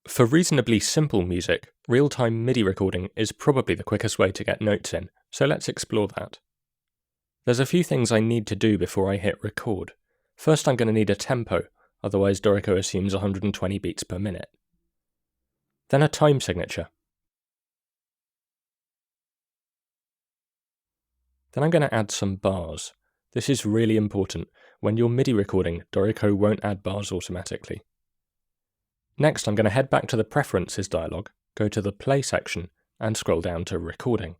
For reasonably simple music, real-time MIDI recording is probably the quickest way to get notes in, so let's explore that. There's a few things I need to do before I hit record. First, I'm going to need a tempo, otherwise Dorico assumes 120 beats per minute. Then a time signature. Then I'm going to add some bars. This is really important. When you're MIDI recording, Dorico won't add bars automatically. Next, I'm going to head back to the Preferences dialog, go to the Play section, and scroll down to Recording.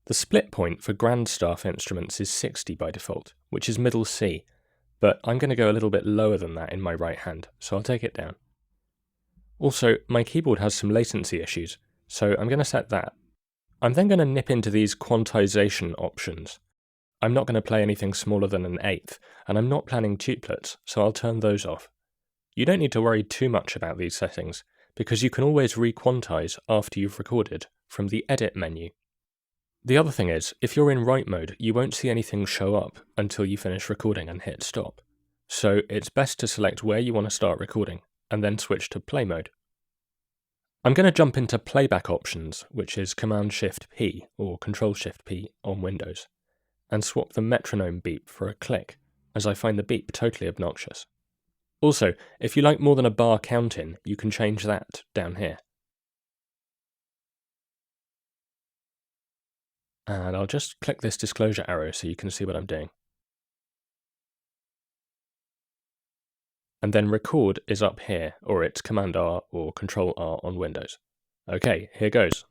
The split point for grand staff instruments is 60 by default, which is middle C, but I'm going to go a little bit lower than that in my right hand, so I'll take it down. Also, my keyboard has some latency issues, so I'm going to set that. I'm then going to nip into these quantization options. I'm not going to play anything smaller than an eighth, and I'm not planning tuplets, so I'll turn those off. You don't need to worry too much about these settings, because you can always re-quantize after you've recorded from the Edit menu. The other thing is, if you're in write mode, you won't see anything show up until you finish recording and hit stop. So it's best to select where you want to start recording, and then switch to play mode. I'm going to jump into playback options, which is Command-Shift-P or Control-Shift-P on Windows, and swap the metronome beep for a click, as I find the beep totally obnoxious. Also, if you like more than a bar count-in, you can change that down here. And I'll just click this disclosure arrow so you can see what I'm doing. And then record is up here, or it's Command-R or Control-R on Windows. Okay, here goes.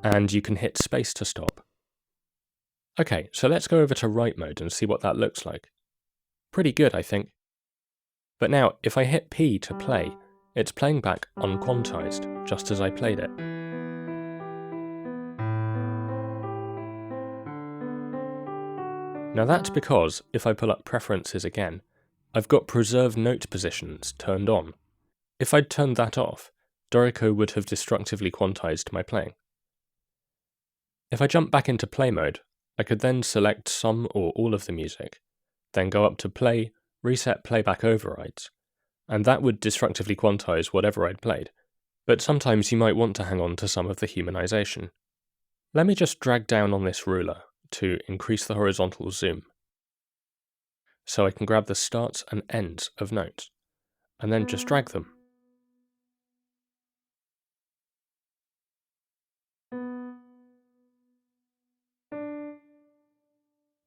And you can hit space to stop. Okay, so let's go over to write mode and see what that looks like. Pretty good, I think. But now, if I hit P to play, it's playing back unquantized, just as I played it. Now that's because, if I pull up Preferences again, I've got Preserve Note Positions turned on. If I'd turned that off, Dorico would have destructively quantized my playing. If I jump back into play mode, I could then select some or all of the music, then go up to play, reset playback overrides, and that would destructively quantize whatever I'd played, but sometimes you might want to hang on to some of the humanization. Let me just drag down on this ruler to increase the horizontal zoom, so I can grab the starts and ends of notes, and then just drag them.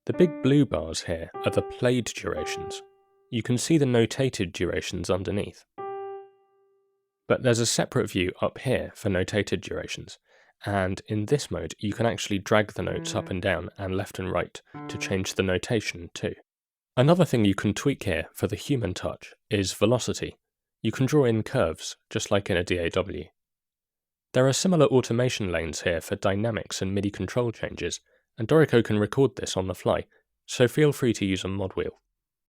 The big blue bars here are the played durations. You can see the notated durations underneath. But there's a separate view up here for notated durations, and in this mode you can actually drag the notes up and down and left and right to change the notation too. Another thing you can tweak here for the human touch is velocity. You can draw in curves, just like in a DAW. There are similar automation lanes here for dynamics and MIDI control changes, and Dorico can record this on the fly, so feel free to use a mod wheel.